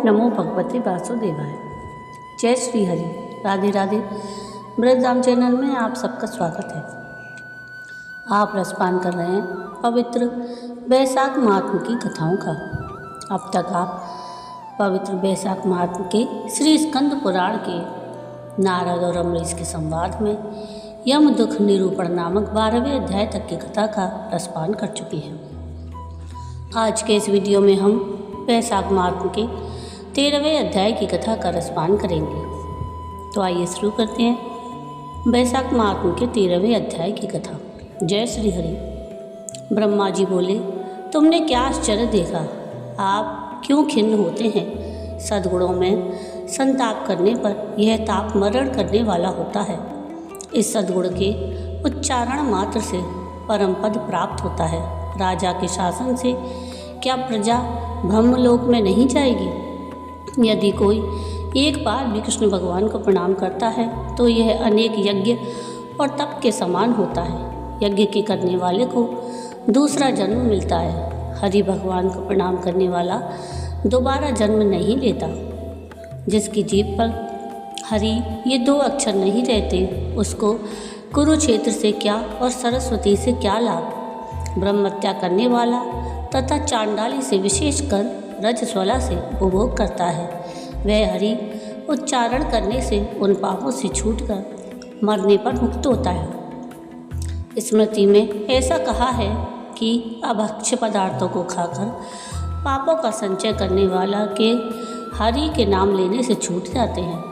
नमो भगवते वासुदेवाय। जय श्री हरि। राधे राधे। ब्रजधाम चैनल में आप सबका स्वागत है। आप रसपान कर रहे हैं पवित्र वैशाख महात्म की कथाओं का। अब तक आप पवित्र वैशाख महात्म के श्री स्कंद पुराण के नारद और अम्बरीश के संवाद में यम दुख निरूपण नामक 12वें अध्याय तक की कथा का रसपान कर चुके हैं। आज के इस वीडियो में हम वैशाख महात्म के 13वें अध्याय की कथा का रसपान करेंगे। तो आइए शुरू करते हैं वैशाख महात्म के 13वें अध्याय की कथा। जय श्री हरि। ब्रह्मा जी बोले, तुमने क्या आश्चर्य देखा? आप क्यों खिन्न होते हैं? सद्गुणों में संताप करने पर यह ताप मरण करने वाला होता है। इस सद्गुण के उच्चारण मात्र से परम पद प्राप्त होता है। राजा के शासन से क्या प्रजा ब्रह्मलोक में नहीं जाएगी? यदि कोई एक बार भी कृष्ण भगवान को प्रणाम करता है तो यह अनेक यज्ञ और तप के समान होता है। यज्ञ के करने वाले को दूसरा जन्म मिलता है। हरि भगवान को प्रणाम करने वाला दोबारा जन्म नहीं लेता। जिसकी जीभ पर हरि ये 2 अक्षर नहीं रहते, उसको कुरुक्षेत्र से क्या और सरस्वती से क्या लाभ? ब्रह्महत्या करने वाला तथा चांडाली से विशेषकर रजस्वला से उपभोग करता है। वह हरि उच्चारण करने से उन पापों से छूटकर मरने पर मुक्त होता है। स्मृति में ऐसा कहा है कि अभक्ष्य पदार्थों को खाकर पापों का संचय करने वाला के हरि के नाम लेने से छूट जाते हैं।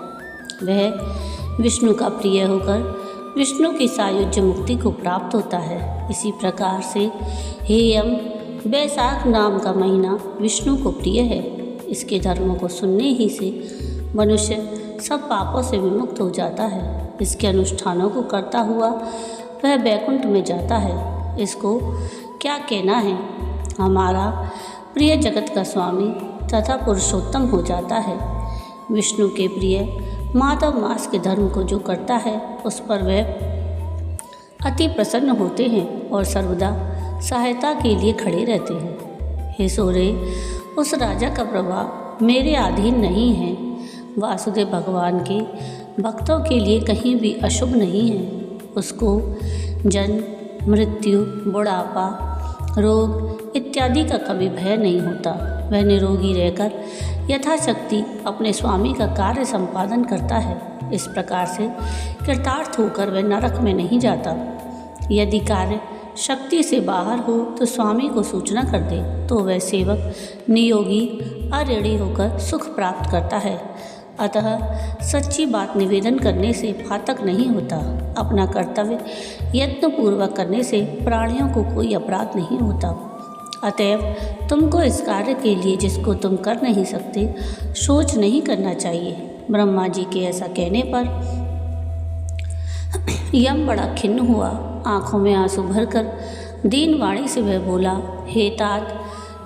वह विष्णु का प्रिय होकर विष्णु की सायुज्य मुक्ति को प्राप्त होता है। इसी प्रकार से हे यम, वैशाख नाम का महीना विष्णु को प्रिय है। इसके धर्मों को सुनने ही से मनुष्य सब पापों से विमुक्त हो जाता है। इसके अनुष्ठानों को करता हुआ वह वैकुंठ में जाता है। इसको क्या कहना है? हमारा प्रिय जगत का स्वामी तथा पुरुषोत्तम हो जाता है। विष्णु के प्रिय माधव मास के धर्म को जो करता है उस पर वह अति प्रसन्न होते हैं और सर्वदा सहायता के लिए खड़े रहते हैं। हे सोरे, उस राजा का प्रभाव मेरे अधीन नहीं है। वासुदेव भगवान के भक्तों के लिए कहीं भी अशुभ नहीं है। उसको जन्म, मृत्यु, बुढ़ापा, रोग इत्यादि का कभी भय नहीं होता। वह निरोगी रहकर यथाशक्ति अपने स्वामी का कार्य संपादन करता है। इस प्रकार से कृतार्थ होकर वह नरक में नहीं जाता। यदि कार्य शक्ति से बाहर हो तो स्वामी को सूचना कर दे तो वह सेवक नियोगी अऋणी होकर सुख प्राप्त करता है। अतः सच्ची बात निवेदन करने से फातक नहीं होता। अपना कर्तव्य यत्नपूर्वक करने से प्राणियों को कोई अपराध नहीं होता। अतएव तुमको इस कार्य के लिए जिसको तुम कर नहीं सकते सोच नहीं करना चाहिए। ब्रह्मा जी के ऐसा कहने पर यम बड़ा खिन्न हुआ। आँखों में आंसू भरकर दीन वाणी से वह बोला, हे तात,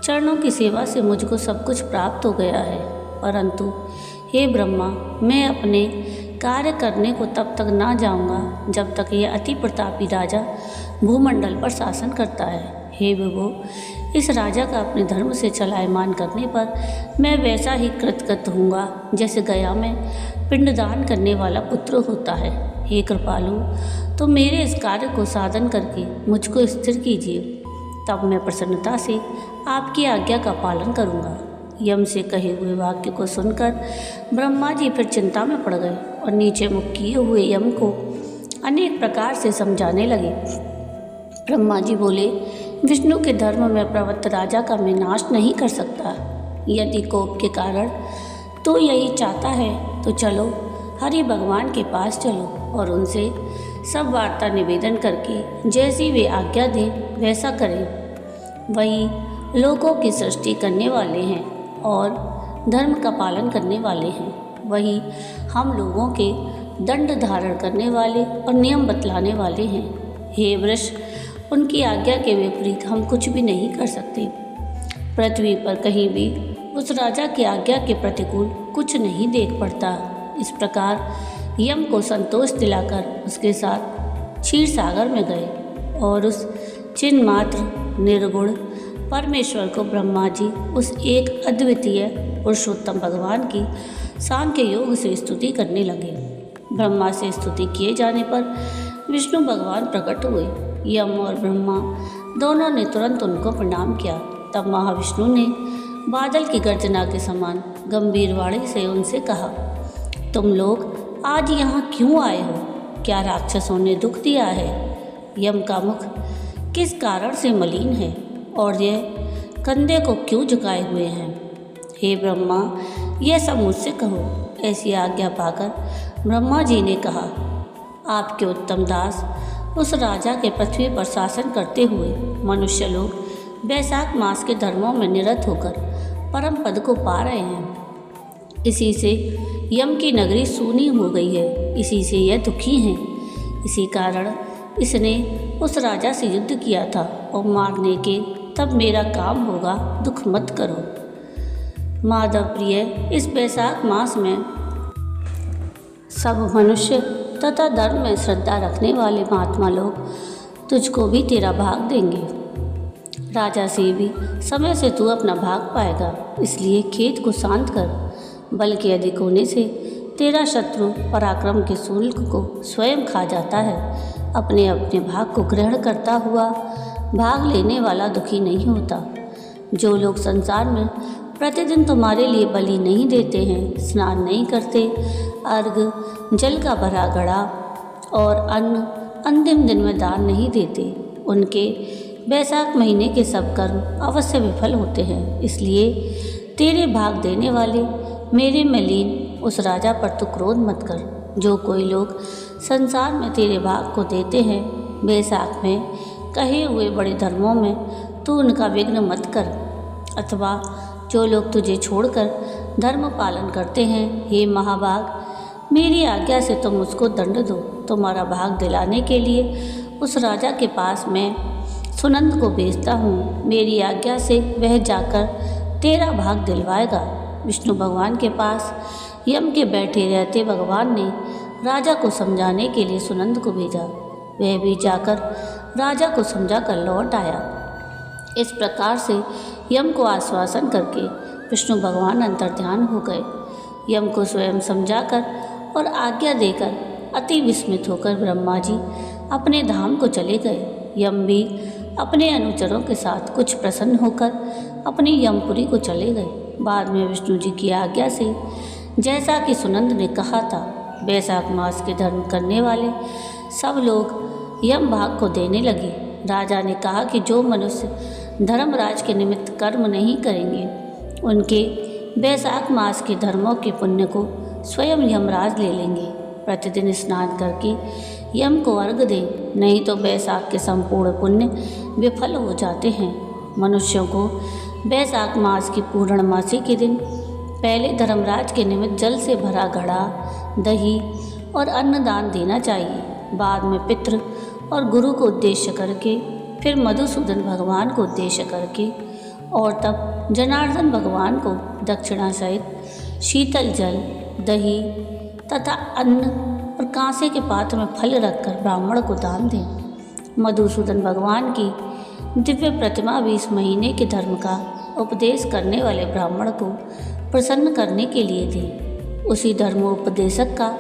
चरणों की सेवा से मुझको सब कुछ प्राप्त हो गया है, परंतु हे ब्रह्मा, मैं अपने कार्य करने को तब तक ना जाऊंगा जब तक यह अति प्रतापी राजा भूमंडल पर शासन करता है। हे विभो, इस राजा का अपने धर्म से चलायमान करने पर मैं वैसा ही कृतकृत होऊंगा जैसे गया में पिंडदान करने वाला पुत्र होता है। हे कृपालु, तो मेरे इस कार्य को साधन करके मुझको स्थिर कीजिए, तब मैं प्रसन्नता से आपकी आज्ञा का पालन करूंगा। यम से कहे हुए वाक्य को सुनकर ब्रह्मा जी फिर चिंता में पड़ गए और नीचे मुख किए हुए यम को अनेक प्रकार से समझाने लगे। ब्रह्मा जी बोले, विष्णु के धर्म में प्रवृत्त राजा का मैं नाश नहीं कर सकता। यदि कोप के कारण तो यही चाहता है तो चलो हरि भगवान के पास चलो और उनसे सब वार्ता निवेदन करके जैसी वे आज्ञा दें वैसा करें। वही लोगों की सृष्टि करने वाले हैं और धर्म का पालन करने वाले हैं। वही हम लोगों के दंड धारण करने वाले और नियम बतलाने वाले हैं। हे वृष, उनकी आज्ञा के विपरीत हम कुछ भी नहीं कर सकते। पृथ्वी पर कहीं भी उस राजा की आज्ञा के प्रतिकूल कुछ नहीं देख पड़ता। इस प्रकार यम को संतोष दिलाकर उसके साथ क्षीर सागर में गए और उस चिन्ह मात्र निर्गुण परमेश्वर को ब्रह्मा जी उस एक अद्वितीय पुरुषोत्तम भगवान की सांख्य योग से स्तुति करने लगे। ब्रह्मा से स्तुति किए जाने पर विष्णु भगवान प्रकट हुए। यम और ब्रह्मा दोनों ने तुरंत उनको प्रणाम किया। तब महाविष्णु ने बादल की गर्जना के समान गंभीर वाणी से उनसे कहा, तुम लोग आज यहाँ क्यों आए हो? क्या राक्षसों ने दुख दिया है? यम का मुख किस कारण से मलिन है और यह कंधे को क्यों झुकाए हुए हैं? हे ब्रह्मा, यह सब मुझसे कहो। ऐसी आज्ञा पाकर ब्रह्मा जी ने कहा, आपके उत्तम दास उस राजा के पृथ्वी पर शासन करते हुए मनुष्य लोग बैसाख मास के धर्मों में निरत होकर परम पद को पा रहे हैं। इसी से यम की नगरी सूनी हो गई है, इसी से यह दुखी हैं। इसी कारण इसने उस राजा से युद्ध किया था और मारने के तब मेरा काम होगा, दुख मत करो। माधव प्रिय, इस बैसाख मास में सब मनुष्य तथा धर्म में श्रद्धा रखने वाले महात्मा लोग तुझको भी तेरा भाग देंगे। राजा से भी समय से तू अपना भाग पाएगा, इसलिए खेत को शांत कर। बल के अधिक होने से तेरा शत्रु पराक्रम के शुल्क को स्वयं खा जाता है। अपने अपने भाग को ग्रहण करता हुआ भाग लेने वाला दुखी नहीं होता। जो लोग संसार में प्रतिदिन तुम्हारे लिए बलि नहीं देते हैं, स्नान नहीं करते, अर्घ जल का भरा घड़ा और अन्न अंतिम दिन में दान नहीं देते, उनके बैसाख महीने के सब कर्म अवश्य विफल होते हैं। इसलिए तेरे भाग देने वाले मेरे में लीन उस राजा पर तू क्रोध मत कर। जो कोई लोग संसार में तेरे भाग को देते हैं, बैसाख में कहे हुए बड़े धर्मों में तू उनका विघ्न मत कर। अथवा जो लोग तुझे छोड़कर धर्म पालन करते हैं, हे महाभाग, मेरी आज्ञा से तुम उसको दंड दो। तुम्हारा भाग दिलाने के लिए उस राजा के पास मैं सुनंद को भेजता हूँ। मेरी आज्ञा से वह जाकर तेरा भाग दिलवाएगा। विष्णु भगवान के पास यम के बैठे रहते भगवान ने राजा को समझाने के लिए सुनंद को भेजा। वह भी जाकर राजा को समझा कर लौट आया। इस प्रकार से यम को आश्वासन करके विष्णु भगवान अंतर्ध्यान हो गए। यम को स्वयं समझाकर और आज्ञा देकर अति विस्मित होकर ब्रह्मा जी अपने धाम को चले गए। यम भी अपने अनुचरों के साथ कुछ प्रसन्न होकर अपनी यमपुरी को चले गए। बाद में विष्णु जी की आज्ञा से जैसा कि सुनंद ने कहा था, बैसाख मास के धर्म करने वाले सब लोग यम भाग को देने लगे। राजा ने कहा कि जो मनुष्य धर्मराज के निमित्त कर्म नहीं करेंगे, उनके बैसाख मास के धर्मों के पुण्य को स्वयं यमराज ले लेंगे। प्रतिदिन स्नान करके यम को अर्घ दे, नहीं तो बैसाख के संपूर्ण पुण्य विफल हो जाते हैं। मनुष्यों को बैसाख मास की पूर्णमासी के दिन पहले धर्मराज के निमित्त जल से भरा घड़ा, दही और अन्नदान देना चाहिए। बाद में पितृ और गुरु को उद्देश्य करके, फिर मधुसूदन भगवान को उद्देश्य करके और तब जनार्दन भगवान को दक्षिणा सहित शीतल जल, दही तथा अन्न और कांसे के पात्र में फल रखकर ब्राह्मण को दान दें। मधुसूदन भगवान की दिव्य प्रतिमा भी इस महीने के धर्म का उपदेश करने वाले ब्राह्मण को प्रसन्न करने के लिए दें। उसी धर्मोपदेशक का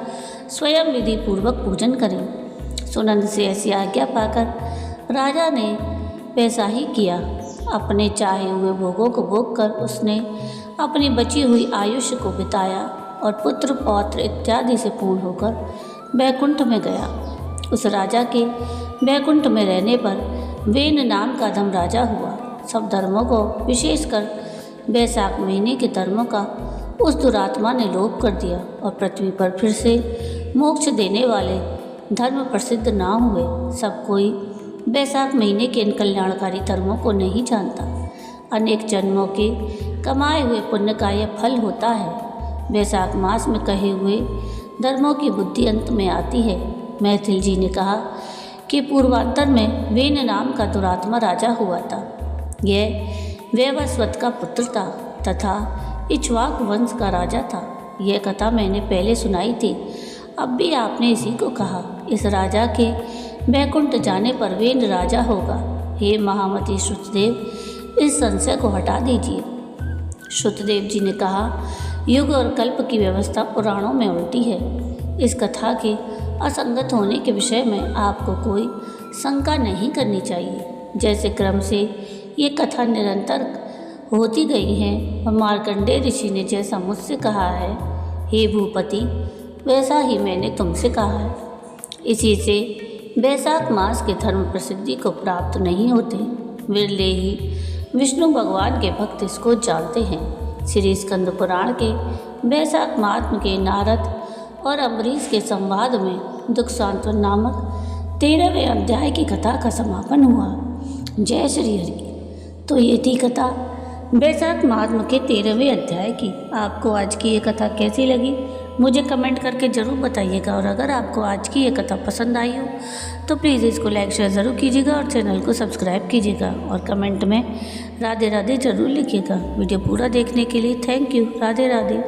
स्वयं विधि पूर्वक पूजन करें। सुनंद से ऐसी आज्ञा पाकर राजा ने वैसा ही किया। अपने चाहे हुए भोगों को भोग कर उसने अपनी बची हुई आयुष्य को बिताया और पुत्र पौत्र इत्यादि से पूर्ण होकर बैकुंठ में गया। उस राजा के बैकुंठ में रहने पर वेन नाम का धर्म राजा हुआ। सब धर्मों को विशेषकर बैसाख महीने के धर्मों का उस दुरात्मा ने लोप कर दिया और पृथ्वी पर फिर से मोक्ष देने वाले धर्म प्रसिद्ध ना हुए। सब कोई बैसाख महीने के इन कल्याणकारी धर्मों को नहीं जानता। अनेक जन्मों के कमाए हुए पुण्य का यह फल होता है। बैसाख मास में कहे हुए धर्मों की बुद्धि अंत में आती है। मैथिल जी ने कहा कि पूर्वांतर में वेन नाम का दुरात्मा राजा हुआ था। यह वैवस्वत का पुत्र था तथा इक्ष्वाकु वंश का राजा था। यह कथा मैंने पहले सुनाई थी, अब भी आपने इसी को कहा। इस राजा के बैकुंठ जाने पर वेन राजा होगा। हे महामती श्रुतदेव, इस संशय को हटा दीजिए। शुद्धदेव जी ने कहा, युग और कल्प की व्यवस्था पुराणों में उल्टी है। इस कथा के असंगत होने के विषय में आपको कोई शंका नहीं करनी चाहिए। जैसे क्रम से ये कथा निरंतर होती गई है और मार्कंडेय ऋषि ने जैसा मुझसे कहा है, हे भूपति, वैसा ही मैंने तुमसे कहा है। इसी से वैशाख मास के धर्म प्रसिद्धि को प्राप्त नहीं होते। विरले ही विष्णु भगवान के भक्त इसको जानते हैं। श्री स्कंद पुराण के वैशाख महात्म के नारद और अम्बरीश के संवाद में दुख सांत्वन नामक 13वें अध्याय की कथा का समापन हुआ। जय श्री हरि। तो ये थी कथा वैशाख महात्म के 13वें अध्याय की। आपको आज की ये कथा कैसी लगी मुझे कमेंट करके ज़रूर बताइएगा। और अगर आपको आज की ये कथा पसंद आई हो तो प्लीज़ इसको लाइक शेयर ज़रूर कीजिएगा और चैनल को सब्सक्राइब कीजिएगा और कमेंट में राधे राधे ज़रूर लिखिएगा। वीडियो पूरा देखने के लिए थैंक यू। राधे राधे।